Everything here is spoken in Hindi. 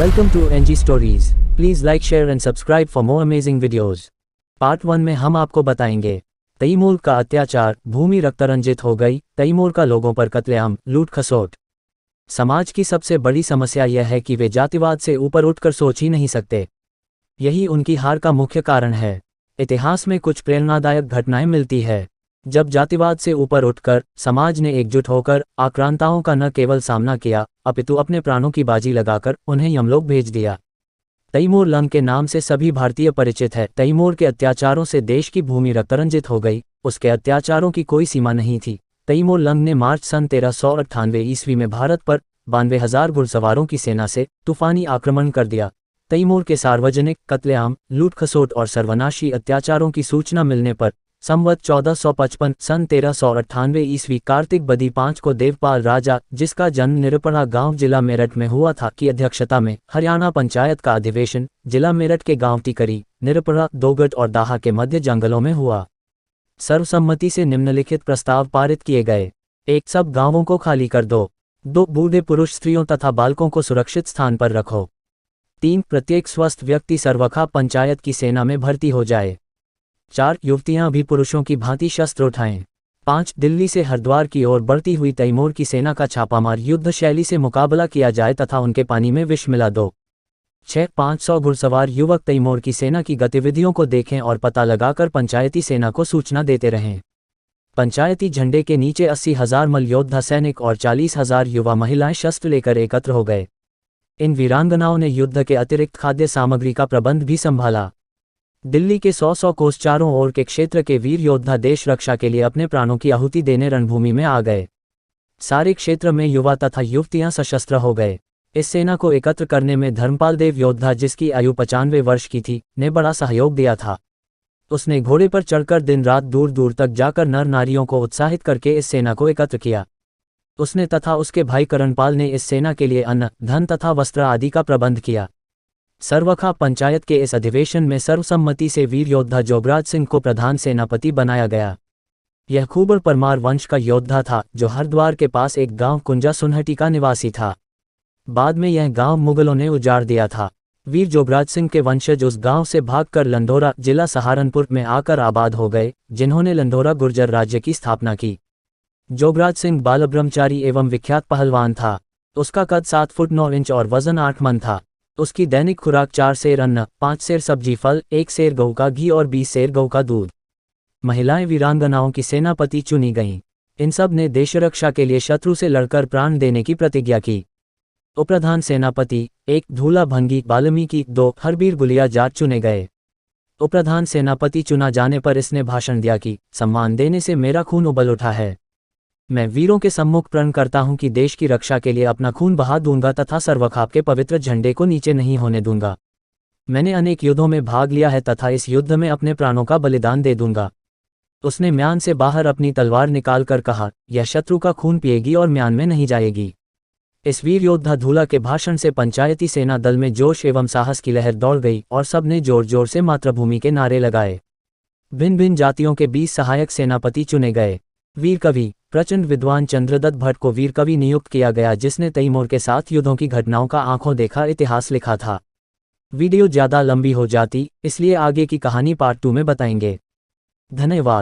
Welcome to NG Stories. Please like, share and subscribe for more amazing videos. Part 1 में हम आपको बताएंगे तैमूर का अत्याचार, भूमि रक्तरंजित हो गई, तैमूर का लोगों पर कत्लेआम, लूट खसोट। समाज की सबसे बड़ी समस्या यह है कि वे जातिवाद से ऊपर उठकर सोच ही नहीं सकते। यही उनकी हार का मुख्य कारण है। इतिहास में कुछ प्रेरणादायक घटनाएं मिलती है जब जातिवाद से ऊपर उठकर समाज ने एकजुट होकर आक्रांताओं का न केवल सामना किया अपितु अपने प्राणों की बाजी लगाकर उन्हें यमलोक भेज दिया। तैमूर लंग के नाम से सभी भारतीय परिचित है। तैमूर के अत्याचारों से देश की भूमि रक्तरंजित हो गई। उसके अत्याचारों की कोई सीमा नहीं थी। तैमूर लंग ने मार्च सन 1398 ईस्वी में भारत पर 92,000 घुड़सवारों की सेना से तूफानी आक्रमण कर दिया। तैमूर के सार्वजनिक कत्लेआम, लूट खसोट और सर्वनाशी अत्याचारों की सूचना मिलने पर संवत 1455 सन 1398 ईस्वी कार्तिक बदी 5 को देवपाल राजा, जिसका जन्म निरपड़ा गांव जिला मेरठ में हुआ था, की अध्यक्षता में हरियाणा पंचायत का अधिवेशन जिला मेरठ के गांव टिकरी, निरपड़ा, दोगट और दाहा के मध्य जंगलों में हुआ। सर्वसम्मति से निम्नलिखित प्रस्ताव पारित किए गए। 1. सब गांवों को खाली कर दो। 2. बूढ़े पुरुष, स्त्रियों तथा बालकों को सुरक्षित स्थान पर रखो। 3. प्रत्येक स्वस्थ व्यक्ति सर्वखा पंचायत की सेना में भर्ती हो जाए। 4. युवतियां भी पुरुषों की भांति शस्त्र उठाएं। 5. दिल्ली से हरिद्वार की ओर बढ़ती हुई तैमूर की सेना का छापामार युद्ध शैली से मुकाबला किया जाए तथा उनके पानी में विष मिला दो। 6. 500 घुड़सवार युवक तैमूर की सेना की गतिविधियों को देखें और पता लगाकर पंचायती सेना को सूचना देते रहें। पंचायती झंडे के नीचे 80,000 मल्लयोद्धा सैनिक और 40,000 युवा महिलाएं शस्त्र लेकर एकत्र हो गए। इन वीरांगनाओं ने युद्ध के अतिरिक्त खाद्य सामग्री का प्रबंध भी संभाला। दिल्ली के 100 कोस चारों ओर के क्षेत्र के वीर योद्धा देश रक्षा के लिए अपने प्राणों की आहुति देने रणभूमि में आ गए। सारे क्षेत्र में युवा तथा युवतियां सशस्त्र हो गए। इस सेना को एकत्र करने में धर्मपाल देव योद्धा, जिसकी आयु 95 वर्ष की थी, ने बड़ा सहयोग दिया था। उसने घोड़े पर चढ़कर दिन रात दूर दूर तक जाकर नर नारियों को उत्साहित करके इस सेना को एकत्र किया। उसने तथा उसके भाई करणपाल ने इस सेना के लिए अन्न, धन तथा वस्त्र आदि का प्रबंध किया। सर्वखा पंचायत के इस अधिवेशन में सर्वसम्मति से वीर योद्धा जोगराज सिंह को प्रधान सेनापति बनाया गया। यह खूबर परमार वंश का योद्धा था जो हरिद्वार के पास एक गांव कुंजा सुनहटी का निवासी था। बाद में यह गांव मुगलों ने उजाड़ दिया था। वीर जोगराज सिंह के वंशज उस गांव से भागकर लंढोरा, जिला सहारनपुर में आकर आबाद हो गए, जिन्होंने लंढोरा गुर्जर राज्य की स्थापना की। जोगराज सिंह बाल ब्रह्मचारी एवं विख्यात पहलवान था। उसका कद 7 फुट 9 इंच और वजन 8 मन था। उसकी दैनिक खुराक 4 सेर अन्न, 5 सेर सब्जी फल, 1 सेर गऊ का घी और 20 सेर गऊ का दूध। महिलाएं वीरांगनाओं की सेनापति चुनी गईं। इन सब ने देश रक्षा के लिए शत्रु से लड़कर प्राण देने की प्रतिज्ञा की। उपप्रधान सेनापति 1 धूला भंगी वाल्मीकि, 2 हरबीर गुलिया जाट चुने गए। उपप्रधान सेनापति चुना जाने पर इसने भाषण दिया कि सम्मान देने से मेरा खून उबल उठा है। मैं वीरों के सम्मुख प्रण करता हूं कि देश की रक्षा के लिए अपना खून बहा दूंगा तथा सर्वखाप के पवित्र झंडे को नीचे नहीं होने दूंगा। मैंने अनेक युद्धों में भाग लिया है तथा इस युद्ध में अपने प्राणों का बलिदान दे दूंगा। उसने म्यान से बाहर अपनी तलवार निकालकर कहा, यह शत्रु का खून पिएगी और म्यान में नहीं जाएगी। इस वीर योद्धा धूला के भाषण से पंचायती सेना दल में जोश एवं साहस की लहर दौड़ गई और सबने जोर जोर से मातृभूमि के नारे लगाए। भिन्न भिन्न जातियों के 20 सहायक सेनापति चुने गए। वीर कवि प्रचंड विद्वान चंद्रदत्त भट्ट को वीर कवि नियुक्त किया गया, जिसने तैमूर के साथ युद्धों की घटनाओं का आंखों देखा इतिहास लिखा था। वीडियो ज़्यादा लंबी हो जाती, इसलिए आगे की कहानी पार्ट 2 में बताएंगे। धन्यवाद।